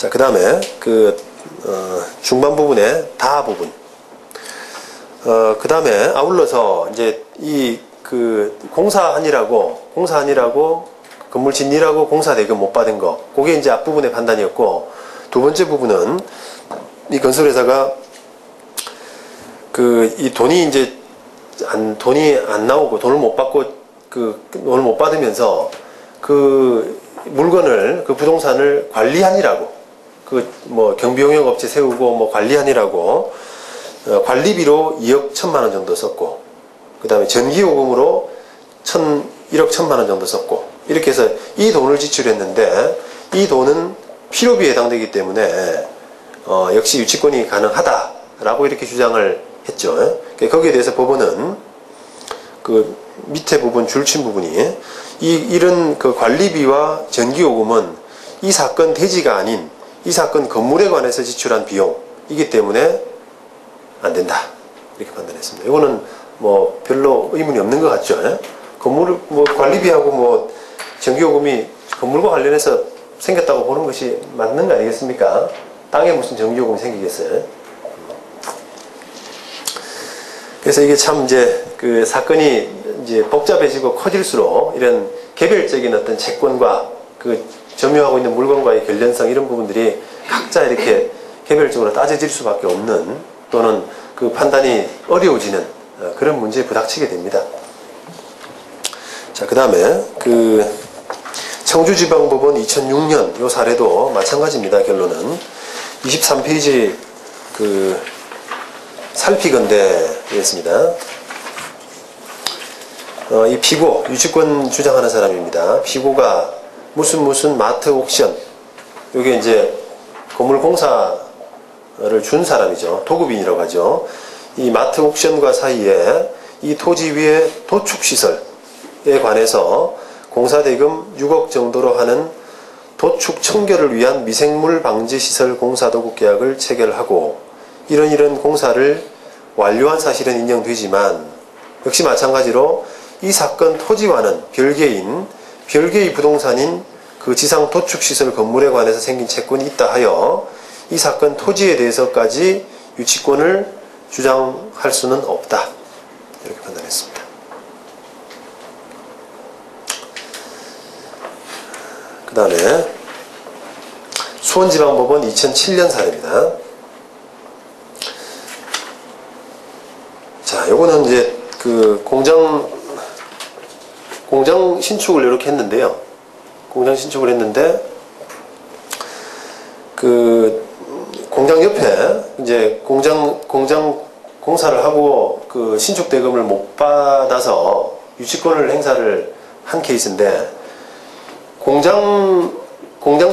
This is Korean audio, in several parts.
자, 그 다음에 중반 부분에 다 부분. 그 다음에 아울러서 이제 공사한이라고 건물 짓니라고 공사 대금 못 받은 거, 그게 이제 앞부분의 판단이었고, 두 번째 부분은 이 건설회사가 이 돈이 안 나오고 돈을 못 받고 돈을 못 받으면서 물건을 부동산을 관리한이라고 경비용역업체 세우고 관리한이라고 관리비로 2억 1천만 원 정도 썼고, 그 다음에 전기요금으로 1억 1천만 원 정도 썼고, 이렇게 해서 이 돈을 지출했는데 이 돈은 필요비에 해당되기 때문에 역시 유치권이 가능하다라고 이렇게 주장을 했죠. 거기에 대해서 법원은 밑에 부분 줄친 부분이 이런 관리비와 전기요금은 이 사건 대지가 아닌 이 사건 건물에 관해서 지출한 비용이기 때문에 안 된다, 이렇게 판단했습니다. 이거는 별로 의문이 없는 것 같죠. 건물 관리비하고 전기요금이 건물과 관련해서 생겼다고 보는 것이 맞는 거 아니겠습니까? 땅에 무슨 전기요금이 생기겠어요? 그래서 이게 참 사건이 복잡해지고 커질수록 이런 개별적인 어떤 채권과 점유하고 있는 물건과의 관련성, 이런 부분들이 각자 이렇게 개별적으로 따져질 수밖에 없는, 또는 판단이 어려워지는 그런 문제에 부닥치게 됩니다. 자, 그 다음에 청주지방법원 2006년 요 사례도 마찬가지입니다. 결론은 23페이지 살피건대였습니다. 이 피고, 유치권 주장하는 사람입니다. 피고가 무슨 마트 옥션, 요게 이제 건물 공사를 준 사람이죠. 도급인이라고 하죠. 이 마트 옥션과 사이에 이 토지 위에 도축시설에 관해서 공사대금 6억 정도로 하는 도축 청결을 위한 미생물 방지시설 공사도급 계약을 체결하고, 이런 공사를 완료한 사실은 인정되지만 역시 마찬가지로 이 사건 토지와는 별개의 부동산인 지상 도축시설 건물에 관해서 생긴 채권이 있다 하여 이 사건 토지에 대해서까지 유치권을 주장할 수는 없다, 이렇게 판단했습니다. 그 다음에 수원지방법원 2007년 사례입니다. 자, 요거는 이제 공장 신축을 이렇게 했는데요. 공장 신축을 했는데 공장 옆에 이제 공장 공사를 하고 신축 대금을 못 받아서 유치권을 행사를 한 케이스인데, 공장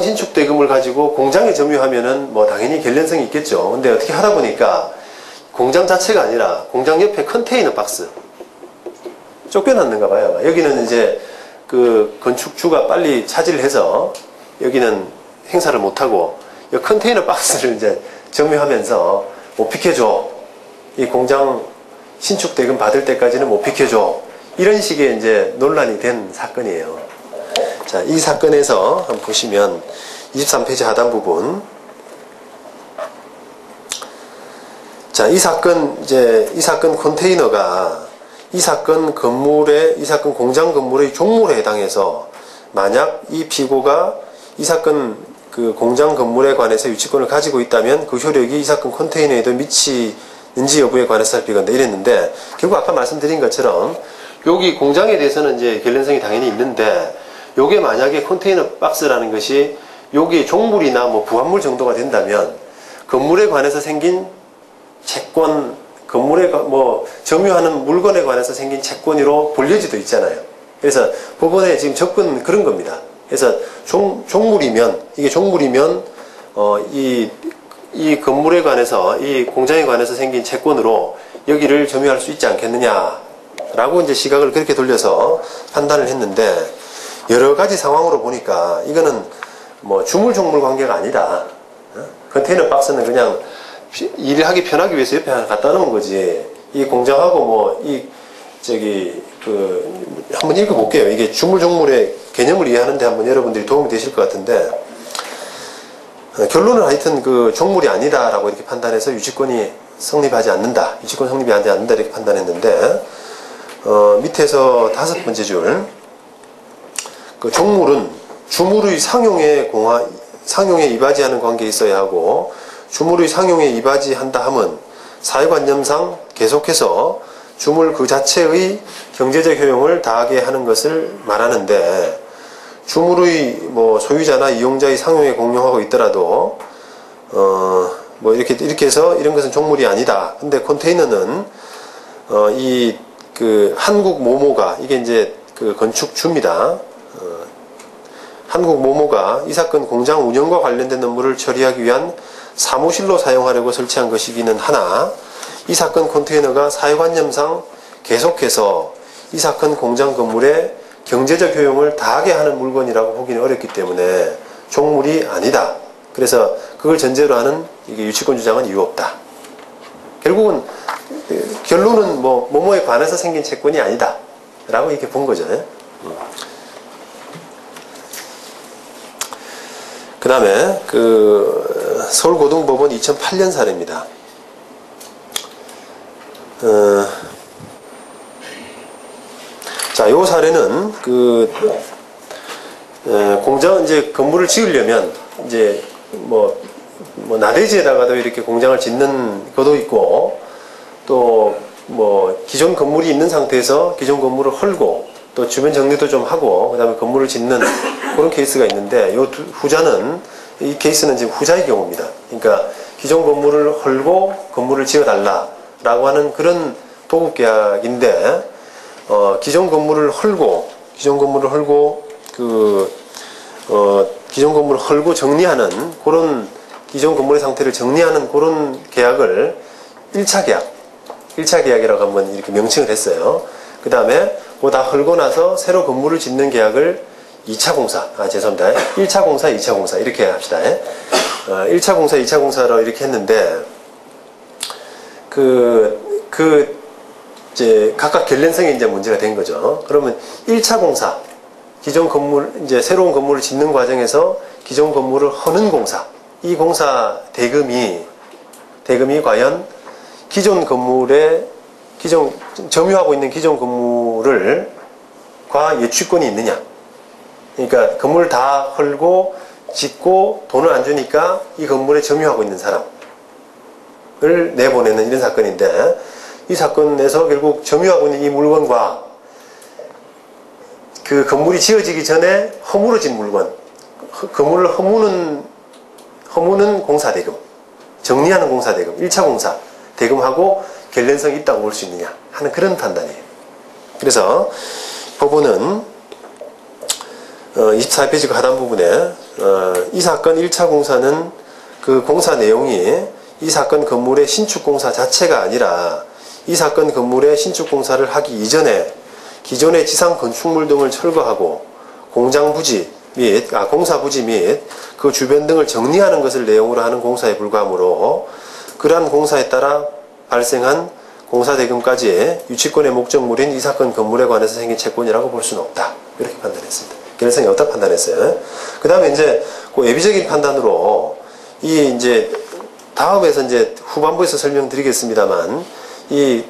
신축 대금을 가지고 공장에 점유하면은 당연히 관련성이 있겠죠. 근데 어떻게 하다 보니까 공장 자체가 아니라 공장 옆에 컨테이너 박스 쫓겨났는가 봐요. 여기는 이제 건축주가 빨리 차지를 해서 여기는 행사를 못하고 이 컨테이너 박스를 이제 점유하면서 못 비켜줘, 이 공장 신축 대금 받을 때까지는 못 비켜줘, 이런 식의 이제 논란이 된 사건이에요. 자, 이 사건에서 한번 보시면 23페이지 하단 부분. 자, 이 사건 컨테이너가 이 사건 공장 건물의 종물에 해당해서 만약 이 피고가 이 사건 공장 건물에 관해서 유치권을 가지고 있다면 그 효력이 이 사건 컨테이너에도 미치는지 여부에 관해서 살피건대, 이랬는데, 결국 아까 말씀드린 것처럼 여기 공장에 대해서는 이제 관련성이 당연히 있는데, 요게 만약에 컨테이너 박스라는 것이 여기 종물이나 부합물 정도가 된다면 건물에 관해서 생긴 채권, 건물에 점유하는 물건에 관해서 생긴 채권으로 볼 여지도 있잖아요. 그래서 법원의 지금 접근 그런 겁니다. 그래서 이게 종물이면 이 건물에 관해서, 이 공장에 관해서 생긴 채권으로 여기를 점유할 수 있지 않겠느냐라고 이제 시각을 그렇게 돌려서 판단을 했는데, 여러 가지 상황으로 보니까 이거는 주물종물 관계가 아니다. 컨테이너 박스는 그냥 일을 하기 편하기 위해서 옆에 하나 갖다 놓은 거지. 이 공장하고 한번 읽어볼게요. 이게 주물종물의 개념을 이해하는데 한번 여러분들이 도움이 되실 것 같은데, 결론은 하여튼 그 종물이 아니다라고 이렇게 판단해서 유치권이 성립하지 않는다. 유치권 성립이 하지 않는다 이렇게 판단했는데 밑에서 5번째 줄 그 종물은 주물의 상용에 이바지하는 관계에 있어야 하고 주물의 상용에 이바지한다 함은 사회관념상 계속해서 주물 그 자체의 경제적 효용을 다하게 하는 것을 말하는데 주물의 뭐 소유자나 이용자의 상용에 공용하고 있더라도 뭐 이렇게 해서 이런 것은 종물이 아니다. 근데 컨테이너는 이 그 한국 모모가 이게 이제 그 건축주입니다. 한국 모모가 이 사건 공장 운영과 관련된 업무를 처리하기 위한 사무실로 사용하려고 설치한 것이기는 하나 이 사건 컨테이너가 사회관념상 계속해서 이 사건 공장 건물에 경제적 효용을 다하게 하는 물건이라고 보기는 어렵기 때문에 종물이 아니다. 그래서 그걸 전제로 하는 이게 유치권 주장은 이유 없다. 결국은 결론은 뭐 모모에 관해서 생긴 채권이 아니다. 라고 이렇게 본 거죠. 그 다음에 그 서울고등법원 2008년 사례입니다. 자, 요 사례는 그 공장 이제 건물을 지으려면 이제 뭐 나대지에다가도 이렇게 공장을 짓는 것도 있고 또 뭐 기존 건물이 있는 상태에서 기존 건물을 헐고 또 주변 정리도 좀 하고 그다음에 건물을 짓는 그런 케이스가 있는데 요 후자는 이 케이스는 지금 후자의 경우입니다. 그러니까 기존 건물을 헐고 건물을 지어달라라고 하는 그런 도급 계약인데 기존 건물을 헐고 기존 건물을 헐고 정리하는 그런 기존 건물의 상태를 정리하는 그런 계약을 1차 계약이라고 한번 이렇게 명칭을 했어요. 그 다음에 그거 다 헐고 나서 새로 건물을 짓는 계약을 2차 공사, 죄송합니다. 1차 공사, 2차 공사 이렇게 합시다. 1차 공사, 2차 공사로 이렇게 했는데 이제 각각 결례성에 이제 문제가 된 거죠. 그러면 1차 공사, 기존 건물, 이제 새로운 건물을 짓는 과정에서 기존 건물을 허는 공사, 이 공사 대금이 과연 기존 건물에 점유하고 있는 기존 건물을 과 예치권이 있느냐. 그러니까 건물을 다 헐고 짓고 돈을 안 주니까 이 건물에 점유하고 있는 사람을 내보내는 이런 사건인데 이 사건에서 결국 점유하고 있는 이 물건과 그 건물이 지어지기 전에 허물어진 물건, 건물을 허무는 공사대금, 정리하는 공사대금, 1차 공사 대금하고 결례성이 있다고 볼 수 있느냐 하는 그런 판단이에요. 그래서 법원은 24페이지 하단 부분에 이 사건 1차 공사는 그 공사 내용이 이 사건 건물의 신축 공사 자체가 아니라 이 사건 건물의 신축 공사를 하기 이전에 기존의 지상 건축물 등을 철거하고 공사 부지 및 그 주변 등을 정리하는 것을 내용으로 하는 공사에 불과하므로 그러한 공사에 따라 발생한 공사대금까지 유치권의 목적물인 이 사건 건물에 관해서 생긴 채권이라고 볼 수는 없다. 이렇게 판단했습니다. 결례성이 없다 판단했어요. 그 다음에 이제 그 예비적인 판단으로 이 이제 다음에서 이제 후반부에서 설명드리겠습니다만 이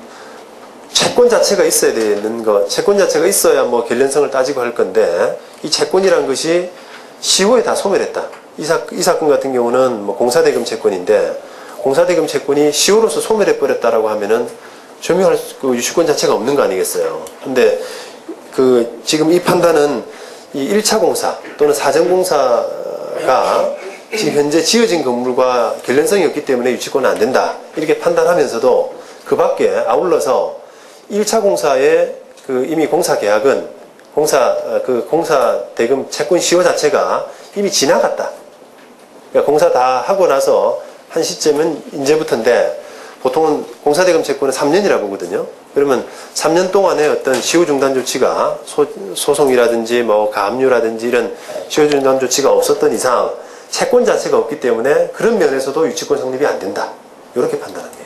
채권 자체가 있어야 되는 것, 채권 자체가 있어야 뭐 결례성을 따지고 할 건데 이 채권이란 것이 시효에 다 소멸했다. 이 사건 같은 경우는 뭐 공사대금 채권인데 공사대금 채권이 시효로서 소멸해버렸다라고 하면은 점유할 그 유치권 자체가 없는 거 아니겠어요. 근데 그 지금 이 판단은 이 1차 공사 또는 사전공사가 지금 현재 지어진 건물과 결례성이 없기 때문에 유치권은 안 된다. 이렇게 판단하면서도 그 밖에 아울러서 1차 공사의 그 이미 공사 계약은 공사 대금 채권 시효 자체가 이미 지나갔다. 그러니까 공사 다 하고 나서 한 시점은 이제부터인데 보통은 공사대금 채권은 3년이라고 보거든요. 그러면 3년 동안에 어떤 시효 중단 조치가 소송이라든지 뭐 가압류라든지 이런 시효 중단 조치가 없었던 이상 채권 자체가 없기 때문에 그런 면에서도 유치권 성립이 안 된다. 이렇게 판단합니다.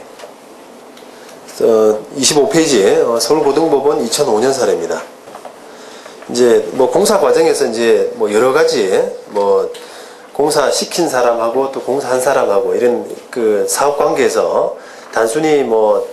25페이지에 서울고등법원 2005년 사례입니다. 이제 뭐 공사 과정에서 이제 뭐 여러 가지 뭐 공사 시킨 사람하고 또 공사한 사람하고 이런 그 사업 관계에서 단순히 뭐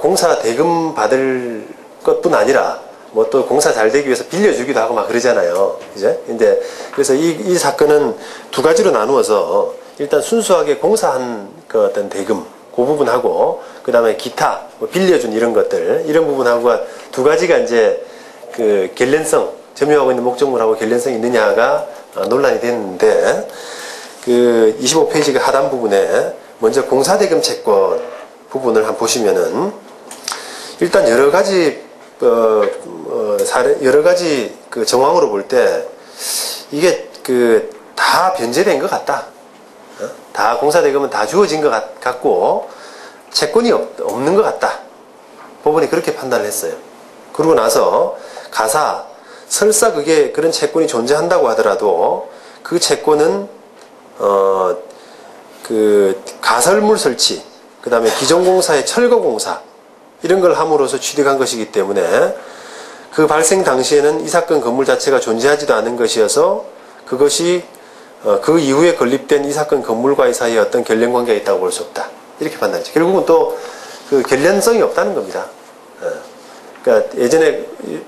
공사 대금 받을 것뿐 아니라 뭐 또 공사 잘 되기 위해서 빌려주기도 하고 막 그러잖아요. 이제 근데 그래서 이 사건은 두 가지로 나누어서 일단 순수하게 공사한 그 어떤 대금 그 부분하고 그 다음에 기타 뭐 빌려준 이런 것들 이런 부분하고 두 가지가 이제 그 관련성 점유하고 있는 목적물하고 관련성이 있느냐가 논란이 됐는데 그 25페이지 하단 부분에 먼저 공사대금 채권 부분을 한번 보시면은 일단 여러 가지 여러 가지 그 정황으로 볼 때 이게 그 다 변제된 것 같다. 다 공사대금은 다 주어진 것 같고 채권이 없는 것 같다. 법원이 그렇게 판단을 했어요. 그러고 나서 가사 설사 그게 그런 채권이 존재한다고 하더라도 그 채권은 그 가설물 설치 그 다음에 기존공사의 철거공사 이런 걸 함으로써 취득한 것이기 때문에 그 발생 당시에는 이 사건 건물 자체가 존재하지도 않은 것이어서 그것이 그 이후에 건립된 이 사건 건물과의 사이에 어떤 관련관계가 있다고 볼 수 없다. 이렇게 판단했죠. 결국은 또 그 관련성이 없다는 겁니다. 그러니까 예전에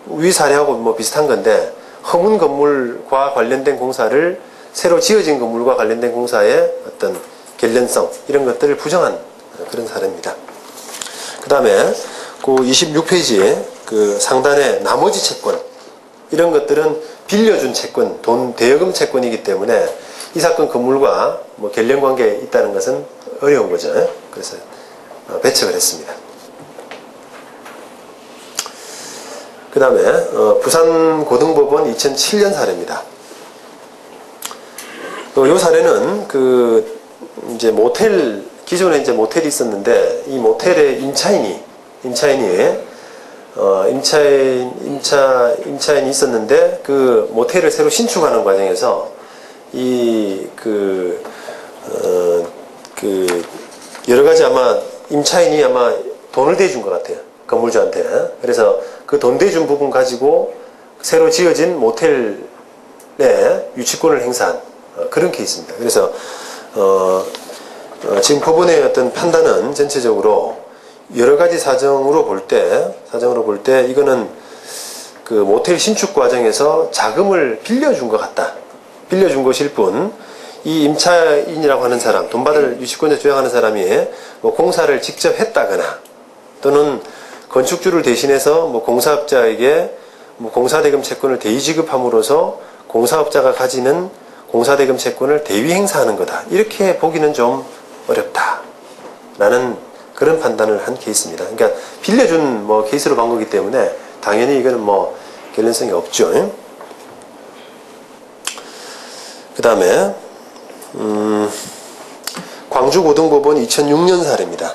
위 사례하고 뭐 비슷한 건데 허문 건물과 관련된 공사를 새로 지어진 건물과 관련된 공사의 어떤 관련성 이런 것들을 부정한 그런 사례입니다. 그 다음에 그 26페이지 그 상단에 나머지 채권 이런 것들은 빌려준 채권, 돈 대여금 채권이기 때문에 이 사건 건물과 뭐 관련 관계에 있다는 것은 어려운 거죠. 그래서 배척을 했습니다. 그 다음에 부산고등법원 2007년 사례입니다. 이 사례는 그 이제 모텔 기존에 이제 모텔이 있었는데 이 모텔에 임차인이 있었는데 그 모텔을 새로 신축하는 과정에서 여러 가지 아마 임차인이 아마 돈을 대준 것 같아요. 건물주한테. 그래서 그 돈 대준 부분 가지고 새로 지어진 모텔에 유치권을 행사한 그런 케이스입니다. 그래서 지금 법원의 어떤 판단은 전체적으로 여러 가지 사정으로 볼 때 이거는 그 모텔 신축 과정에서 자금을 빌려준 것 같다. 빌려준 것일 뿐, 이 임차인이라고 하는 사람, 돈 받을 유치권자 조약하는 사람이 뭐 공사를 직접 했다거나 또는 건축주를 대신해서 뭐 공사업자에게 뭐 공사대금 채권을 대위 지급함으로써 공사업자가 가지는 공사대금 채권을 대위 행사하는 거다. 이렇게 보기는 좀 어렵다. 라는 그런 판단을 한 케이스입니다. 그러니까 빌려준 뭐 케이스로 본 거기 때문에 당연히 이거는 뭐 관련성이 없죠. 그 다음에 광주고등법원 2006년 사례입니다.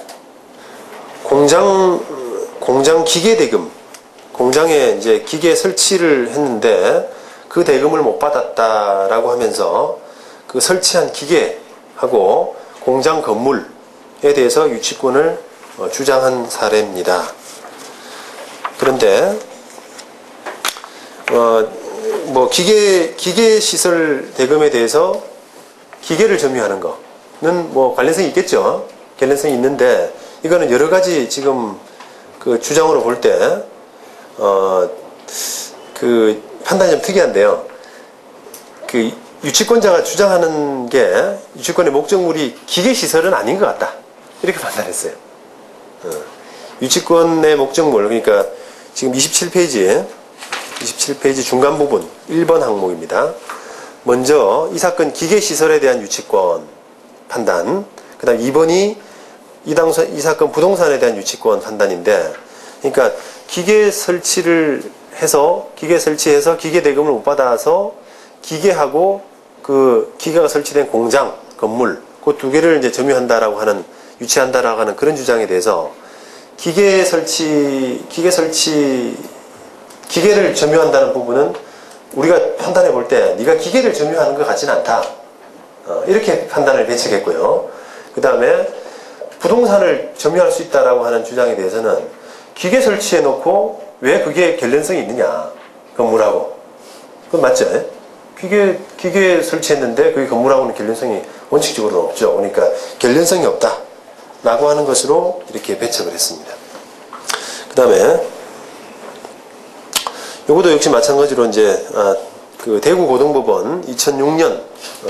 공장 기계대금, 공장에 이제 기계 설치를 했는데 그 대금을 못 받았다라고 하면서 그 설치한 기계하고 공장 건물에 대해서 유치권을 주장한 사례입니다. 그런데 뭐 기계 시설 대금에 대해서 기계를 점유하는 거는 뭐 관련성이 있겠죠. 관련성이 있는데 이거는 여러 가지 지금 그 주장으로 볼 때 그 판단이 좀 특이한데요. 그 유치권자가 주장하는 게 유치권의 목적물이 기계 시설은 아닌 것 같다. 이렇게 판단했어요. 유치권의 목적물, 그러니까 지금 27페이지 중간 부분 1번 항목입니다. 먼저 이 사건 기계 시설에 대한 유치권 판단, 그 다음 2번이 이 사건 부동산에 대한 유치권 판단인데, 그러니까 기계 설치해서 기계 대금을 못 받아서 기계하고 그 기계가 설치된 공장, 건물, 그 두 개를 이제 점유한다라고 하는, 유치한다라고 하는 그런 주장에 대해서 기계를 점유한다는 부분은 우리가 판단해 볼 때 네가 기계를 점유하는 것 같지는 않다. 이렇게 판단을 배척했고요. 그 다음에 부동산을 점유할 수 있다라고 하는 주장에 대해서는 기계 설치해 놓고 왜 그게 관련성이 있느냐, 건물하고. 그건 맞죠? 기계 설치했는데 그게 건물하고는 관련성이 원칙적으로는 없죠. 그러니까 관련성이 없다 라고 하는 것으로 이렇게 배척을 했습니다. 그 다음에 요것도 역시 마찬가지로 이제 그 대구 고등법원 2006년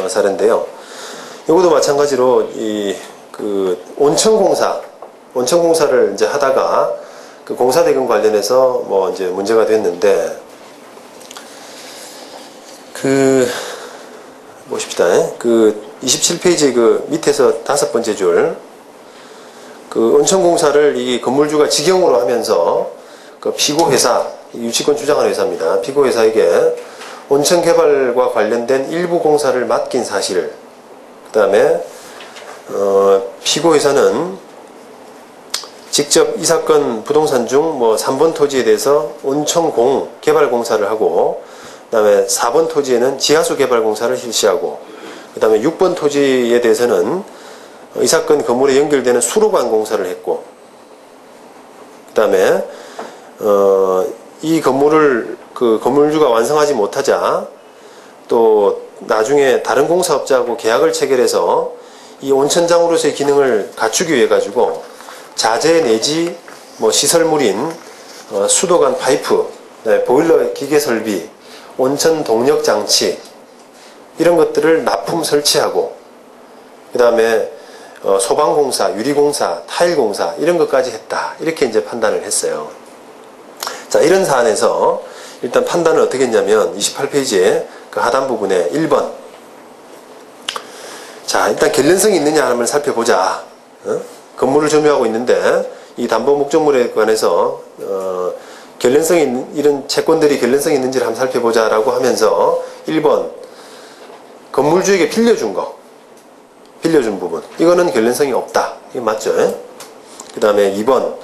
사례인데요. 요것도 마찬가지로 그 온천공사를 이제 하다가 그 공사대금 관련해서 뭐 이제 문제가 됐는데, 보십시다. 그 27페이지 그 밑에서 5번째 줄, 그 온천공사를 이 건물주가 직영으로 하면서 그 피고회사, 유치권 주장하는 회사입니다. 피고회사에게 온천개발과 관련된 일부 공사를 맡긴 사실, 그 다음에 피고회사는 직접 이 사건 부동산 중 뭐 3번 토지에 대해서 온천공 개발 공사를 하고, 그 다음에 4번 토지에는 지하수 개발 공사를 실시하고, 그 다음에 6번 토지에 대해서는 이 사건 건물에 연결되는 수로관 공사를 했고, 그 다음에 이 건물을 그 건물주가 완성하지 못하자 또 나중에 다른 공사업자하고 계약을 체결해서 이 온천장으로서의 기능을 갖추기 위해 가지고 자재 내지 뭐 시설물인 수도관 파이프, 보일러 기계 설비, 온천 동력 장치 이런 것들을 납품 설치하고, 그 다음에 소방공사, 유리공사, 타일공사 이런 것까지 했다, 이렇게 이제 판단을 했어요. 자, 이런 사안에서 일단 판단을 어떻게 했냐면 28페이지에 그 하단 부분에 1번, 자, 일단 관련성이 있느냐 하는 걸 살펴보자. 건물을 점유하고 있는데 이 담보 목적물에 관해서 관련성이 이런 채권들이 관련성이 있는지를 한번 살펴보자라고 하면서 1번, 건물주에게 빌려준 부분, 이거는 관련성이 없다, 이게 맞죠? 그 다음에 2번,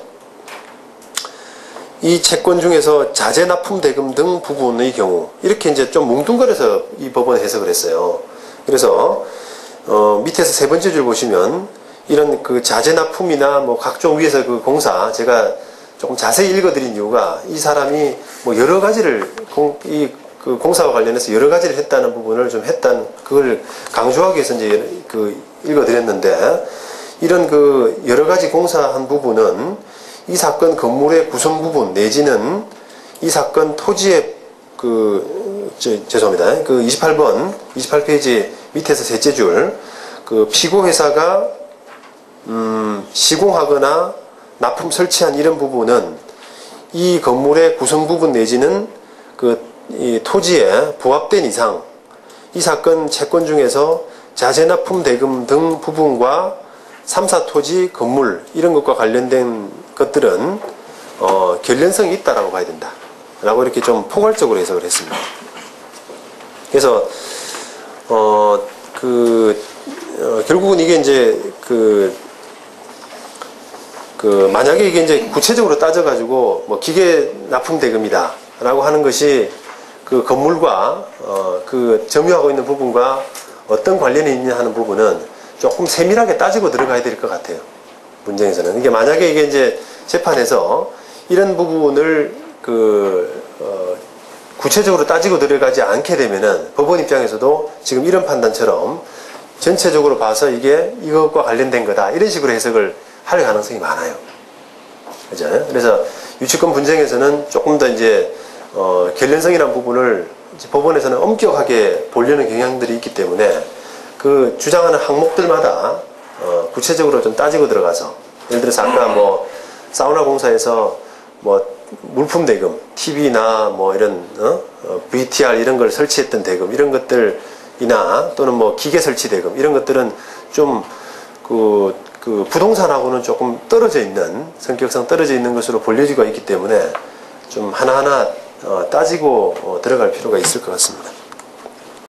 이 채권 중에서 자재 납품 대금 등 부분의 경우, 이렇게 이제 좀 뭉뚱그려서 이 법원에 해석을 했어요. 그래서 밑에서 세 번째 줄 보시면 이런 그 자재 납품이나 뭐 각종 위에서 그 공사, 제가 조금 자세히 읽어드린 이유가 이 사람이 뭐 여러 가지를 그 공사와 관련해서 여러 가지를 했다는 부분을 그걸 강조하기 위해서 이제 그 읽어드렸는데, 이런 그 여러 가지 공사한 부분은 이 사건 건물의 구성 부분 내지는 이 사건 토지의 죄송합니다. 그 28페이지 밑에서 셋째 줄, 그 피고회사가 시공하거나 납품 설치한 이런 부분은 이 건물의 구성 부분 내지는 이 토지에 부합된 이상 이 사건 채권 중에서 자재 납품 대금 등 부분과 3사 토지 건물 이런 것과 관련된 것들은 관련성이 있다라고 봐야 된다 라고 이렇게 좀 포괄적으로 해석을 했습니다. 그래서 결국은 이게 이제 만약에 이게 이제 구체적으로 따져가지고 뭐 기계 납품 대금이다 라고 하는 것이 그 건물과 그 점유하고 있는 부분과 어떤 관련이 있냐 하는 부분은 조금 세밀하게 따지고 들어가야 될 것 같아요. 문제에서는. 이게 만약에 이게 이제 재판에서 이런 부분을 구체적으로 따지고 들어가지 않게 되면은 법원 입장에서도 지금 이런 판단처럼 전체적으로 봐서 이게 이것과 관련된 거다 이런 식으로 해석을 할 가능성이 많아요. 그죠? 그래서 유치권 분쟁에서는 조금 더 이제 관련성이라는 부분을 법원에서는 엄격하게 보려는 경향들이 있기 때문에 그 주장하는 항목들마다 구체적으로 좀 따지고 들어가서, 예를 들어서 아까 뭐 사우나 공사에서 뭐 물품 대금, TV나 뭐 이런 VTR 이런 걸 설치했던 대금 이런 것들이나 또는 뭐 기계 설치 대금 이런 것들은 좀 그 부동산하고는 조금 떨어져 있는, 성격상 떨어져 있는 것으로 볼려지고 있기 때문에 좀 하나하나 따지고 들어갈 필요가 있을 것 같습니다.